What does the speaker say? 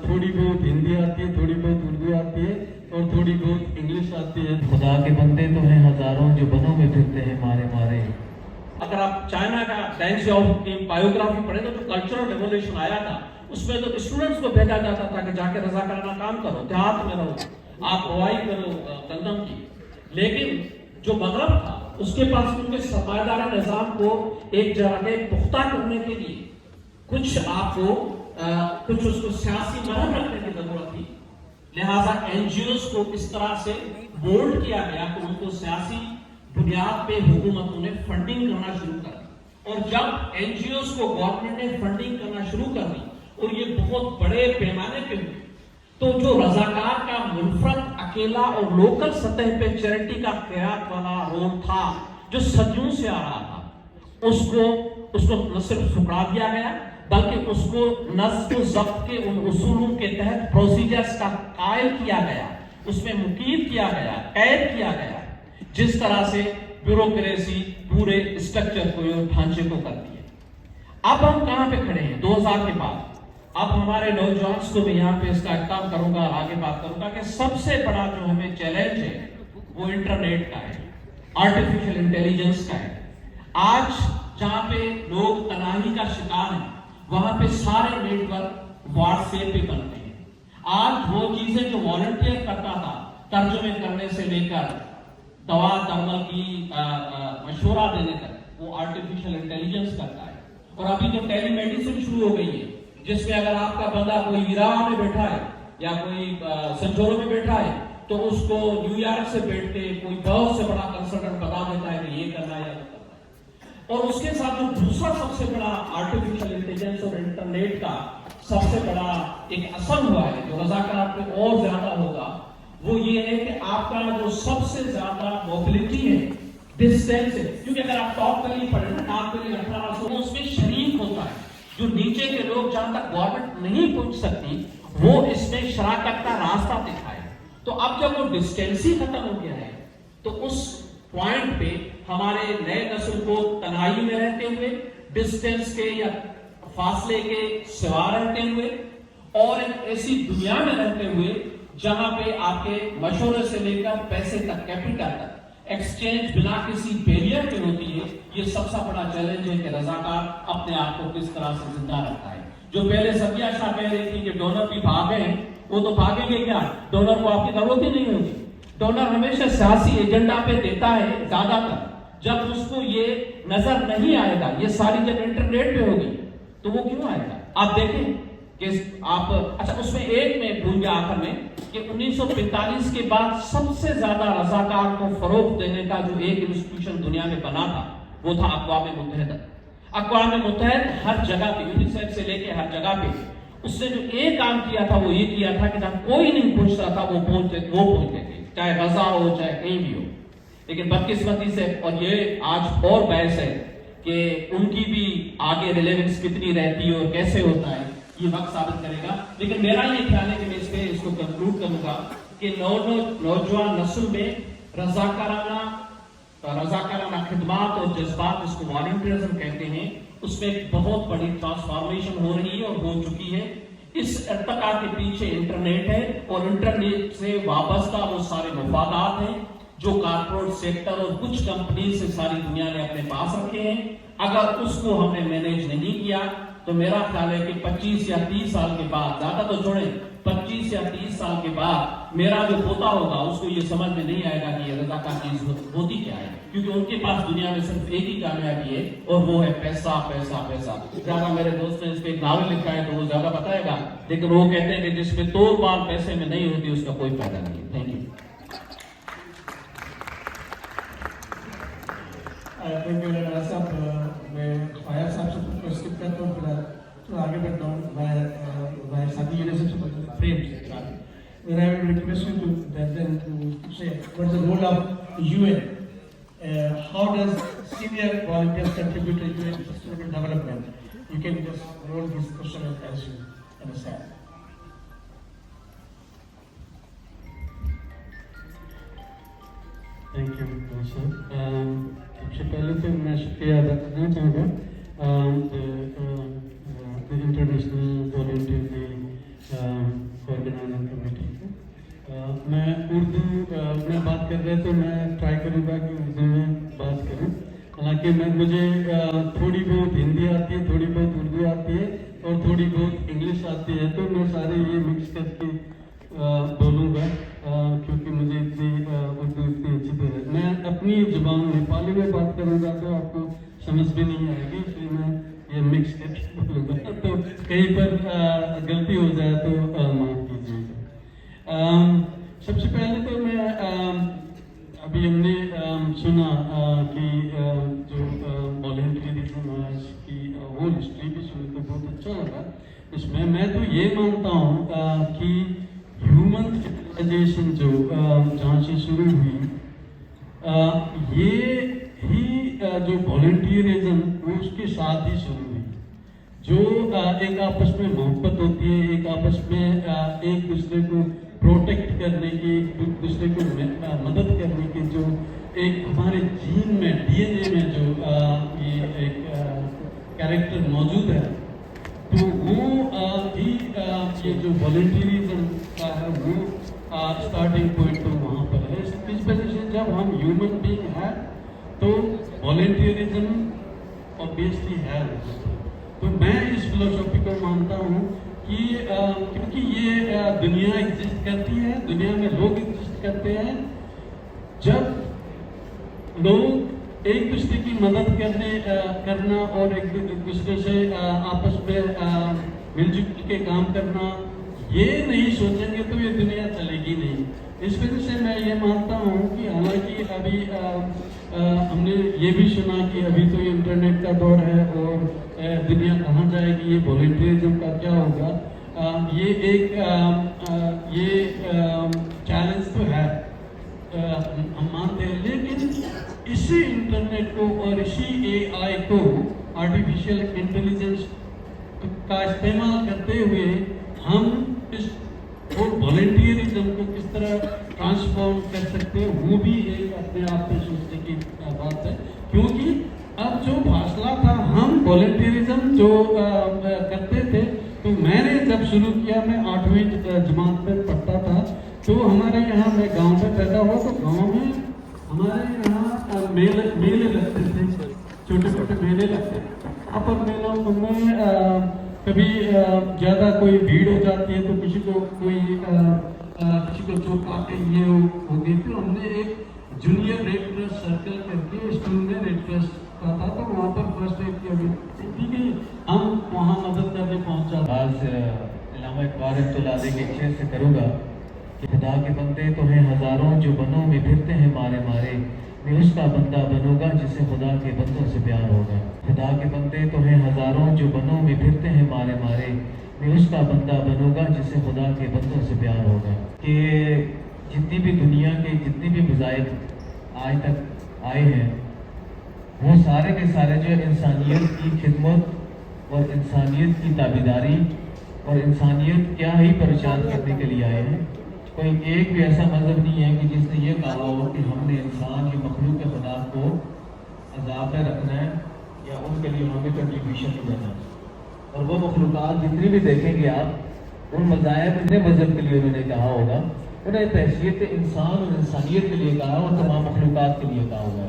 थोड़ी बहुत हिंदी आती है, थोड़ी बहुत उर्दू आती है और थोड़ी बहुत इंग्लिश आती है। खुदा के बंदे तो हैं हजारों जो बनों में फिरते हैं मारे मारे। अगर आप चाइना का डेंग जियाओपिंग की बायोग्राफी पढ़े तो जो कल्चरल रेवोल्यूशन आया था उसमें तो स्टूडेंट्स को भेजा जाता था कि जाके रजाकाराना काम करो, देहात में रहो, आप रवाई करो गंदम की। लेकिन जो मगरब था उसके पास उनके सरमायादार निजाम को एक जगह पुख्ता करने के लिए कुछ आपको कुछ उसको सियासी मरहम रखने की जरूरत थी। लिहाजा एनजीओस को इस तरह से बोल्ड किया गया कि उनको सियासी बुनियाद पे हुकूमतों ने फंडिंग करना शुरू कर दी। और जब एनजीओस को गवर्नमेंट ने फंडिंग करना शुरू कर दी और ये बहुत बड़े पैमाने पे हुई, तो जो रजाकार का मुनफरद अकेला और लोकल सतह पे चैरिटी का खैरात वाला रोल था जो सदियों से आ रहा था, उसको न सिर्फ ठुकरा दिया गया बल्कि उसको नज़्म ज़ब्त के उन उसूलों के तहत प्रोसीजर्स का कायल किया गया, उसमें मुकीद किया गया, कैद किया गया, जिस तरह से ब्यूरोक्रेसी पूरे स्ट्रक्चर को और ढांचे को करती है। अब हम कहां पे खड़े हैं 2000 के बाद? अब हमारे नौजवान को मैं यहाँ पे इसका इख्तिताम करूंगा, आगे बात करूंगा कि सबसे बड़ा जो हमें चैलेंज है वो इंटरनेट का है, आर्टिफिशियल इंटेलिजेंस का है। आज जहां पे लोग तनाही का शिकार हैं वहां पे सारे नेटवर्क व्हाट्सएप पे बनते हैं। आज वो चीजें जो वॉलंटियर करता था तर्जुमे करने से लेकर दवा दर्मल की मशवरा देने तक, वो आर्टिफिशियल इंटेलिजेंस करता है। और अभी जो टेलीमेडिसिन शुरू हो गई है जिसमें अगर आपका बंदा कोई इराक में बैठा है या कोई संजोरो में बैठा है तो उसको न्यूयॉर्क से बैठ के कोई बहुत से बड़ा कंसल्टेंट बता देता है कि ये करना है या वो करना है। और उसके साथ जो दूसरा सबसे बड़ा आर्टिफिशियल इंटेलिजेंस और इंटरनेट का सबसे बड़ा एक असर हुआ है जो रजाकार पे और ज्यादा होगा, वो ये है कि आपका जो सबसे ज्यादा मोबिलिटी है डिस्टेंस है। क्योंकि अगर आप टॉप के लिए पढ़े ना, टॉप के लिए 1800 उसमें शरीक होता है, जो नीचे के लोग जहां तक गवर्नमेंट नहीं पहुंच सकती वो इसमें शराकत का रास्ता दिखाए। तो अब जब वो डिस्टेंस ही खत्म हो गया है तो उस पॉइंट पे हमारे नए नस्ल को तनाई में रहते हुए, डिस्टेंस के या फासले के सिवा रहते हुए और एक ऐसी दुनिया में रहते हुए जहां पे आपके मशवरे से लेकर पैसे तक, कैपिटल तक एक्सचेंज बिना किसी बैरियर के होती है, ये सबसे बड़ा चैलेंज है कि रजाकार अपने आप को किस तरह से जिंदा रखता है। जो पहले सबिया शाह कह रही थी कि डोनर भी भागे हैं, वो तो भागेंगे क्या, डोनर को आपकी जरूरत ही नहीं होगी। डोनर हमेशा सियासी एजेंडा पे देता है ज्यादातर, जब उसको ये नजर नहीं आएगा, ये सारी जब इंटरनेट पे होगी तो वो क्यों आएगा। आप देखें कि आप अच्छा उसमें एक में भूल गया आखिर में कि 1945 के बाद सबसे ज्यादा रजाकार को फरोग देने का जो एक इंस्टीट्यूशन दुनिया में बना था वो था अक़वाम मुत्तहिदा। अक़वाम मुत्तहिदा हर जगह पे, यूनिसेफ से लेके हर जगह पे, उसने जो एक काम किया था वो ये किया था कि जहां कोई नहीं पहुंच रहा था वो पहुंचते थे, चाहे गजा हो चाहे कहीं भी हो। लेकिन बदकिस्मती से, और ये आज और बहस है कि उनकी भी आगे रिलेवेंस कितनी रहती है और कैसे होता है, ये वक्त साबित करेगा। लेकिन मेरा ये ख्याल है कि मैं इस पे इसको कंक्लूड करूंगा कि नौजवान नस्ल में रजाकाराना खिदमात और जज्बात, जिसको वॉलंटियरिज्म कहते हैं, उसमें एक बहुत बड़ी ट्रांसफॉर्मेशन हो रही है और हो चुकी है। इस इर्तिका के पीछे इंटरनेट है और इंटरनेट से वाबस्ता वो सारे मफादात हैं जो कारपोरेट सेक्टर और कुछ कंपनी से सारी दुनिया ने अपने पास रखे हैं। अगर उसको हमने मैनेज नहीं किया तो मेरा ख्याल है कि 25 या 30 साल के बाद, ज्यादा तो छोड़े 25 या 30 साल के बाद मेरा जो पोता होगा उसको ये समझ में नहीं आएगा कि ये रज़ाकार चीज होती क्या है, क्योंकि उनके पास दुनिया में सिर्फ एक ही कामयाबी है और वो है पैसा पैसा पैसा। ज्यादा मेरे दोस्त ने इस पे एक नावल लिखा है तो वो ज्यादा बताएगा, लेकिन वो कहते हैं कि जिसमें तोड़ बाल पैसे में नहीं होती उसका कोई फायदा नहीं। Thank you. मैं फायर साहब से कुछ स्किप करता हूँ, फिर आगे बढ़ता हूँ भाई साथी university frames. Then I will request you to say what's the role of UN? How does senior volunteers contribute to UN sustainable development? You can just roll this question as you understand. Thank you sir. सबसे पहले तो मैं शुक्रिया अदा करना चाहूँगा international volunteer میں اردو میں بات کر رہے تو میں ٹرائی کروں گا کہ اردو میں بات کروں. حالانکہ مجھے تھوڑی بہت ہندی آتی ہے, تھوڑی بہت اردو آتی ہے اور تھوڑی بہت انگلش آتی ہے, تو میں سارے یہ مکس کر کے بولوں گا کیونکہ مجھے اردو اتنی اچھی طرح. میں اپنی زبان نیپالی میں بات کروں گا تو آپ کو سمجھ بھی نہیں آئے گی, اس لیے میں یہ مکس کر کے بولوں گا, تو کہیں پر غلطی ہو جائے تو معاف کیجیے گا. سب سے پہلے تو میں ابھی ہم نے سنا کہ جو والنٹریزم ہے اس کی ہول ہسٹری بھی سن کے بہت اچھا لگا. اس میں تو یہ مانتا ہوں کہ ہیومن سویلائزیشن جو جہاں سے شروع ہوئی, یہ ہی جو والنٹیرزم وہ اس کے ساتھ ہی شروع ہوئی, جو ایک آپس میں محبت ہوتی ہے, ایک آپس میں ایک دوسرے کو پروٹیکٹ کرنے کی, ایک دوسرے کو مدد کرنے کی, جو ایک ہمارے جین میں ڈی این اے میں جو یہ ایک کیریکٹر موجود ہے, تو وہ ہی یہ جو والنٹیرزم کا ہے وہ اسٹارٹنگ پوائنٹ تو وہاں پر ہے. اس وجہ سے جب ہم ہیومن بینگ ہیں تو والنٹیرزم obviously ہے. تو میں اس فلسفی کو مانتا ہوں کہ کیونکہ یہ دنیا ایگزسٹ کرتی ہے, دنیا میں لوگ ایگزسٹ کرتے ہیں جب لوگ ایک دوسرے کی مدد کرنا اور ایک دوسرے سے آپس میں مل جل کے کام کرنا یہ نہیں سوچیں گے تو یہ دنیا چلے گی نہیں. اس وجہ سے میں یہ مانتا ہوں کہ حالانکہ ابھی ہم نے یہ بھی سنا کہ ابھی تو یہ انٹرنیٹ کا دور ہے اور دنیا کہاں جائے گی, یہ والنٹیرزم کا کیا ہوگا, یہ ایک چیلنج تو ہے ہم مانتے ہیں. لیکن اسی انٹرنیٹ کو اور اسی اے آئی کو, آرٹیفیشیل انٹیلیجنس کا استعمال کرتے ہوئے ہم اس والنٹیرزم کو کس طرح ٹرانسفارم کر سکتے ہیں, وہ بھی ایک اپنے آپ میں سوچنے کی بات ہے. کیونکہ اب جو فاصلہ تھا, ہم والنٹیرزم جو کرتے تھے, تو میں نے جب شروع کیا, میں 8ویں جماعت میں پڑھتا تھا, تو ہمارے یہاں میں گاؤں میں پیدا ہوا, تو گاؤں میں ہمارے یہاں میلے لگتے تھے, چھوٹے چھوٹے میلے لگتے تھے. وہاں پر میلوں میں کبھی زیادہ کوئی بھیڑ ہو جاتی ہے تو کسی کو چوٹ آتے یہ ہو گئی. پھر ہم نے ایک جونیئر ریڈ کراس سرکل کر کے اسکول میں ریڈ کراس کا تھا, تو وہاں پر فرسٹ ایڈ کی ٹھیک ہے ہم وہاں مدد کرنے پہنچا. آج علامہ اقبال رحمۃ اللہ علیہ کے شعر سے کروں گا کہ خدا کے بندے تو ہیں ہزاروں جو بنوں میں پھرتے ہیں مارے مارے, میں اس کا بندہ بنوں گا جسے خدا کے بندوں سے پیار ہوگا. خدا کے بندے تو ہیں ہزاروں جو بنوں میں پھرتے ہیں مارے مارے, میں اس کا بندہ بنوں گا جسے خدا کے بندوں سے پیار ہوگا. کہ جتنی بھی دنیا کے جتنی بھی مذاہب آج تک آئے ہیں وہ سارے کے سارے جو انسانیت کی خدمت اور انسانیت کی تابعداری اور انسانیت کیا ہی پریشان کرنے کے لیے آئے ہیں. کوئی ایک بھی ایسا مذہب نہیں ہے کہ جس نے یہ کہا ہو کہ ہم نے انسان کی مخلوق خدا کو عذاب میں رکھنا ہے یا ان کے لیے ہمیں کنٹریبیوشن دینا. اور وہ مخلوقات جتنی بھی دیکھیں گے آپ, ان مذاہب اتنے مذہب کے لیے انہوں نے کہا ہوگا, انہیں حیثیت انسان اور انسانیت کے لیے کہا اور تمام مخلوقات کے لیے کہا ہوگا.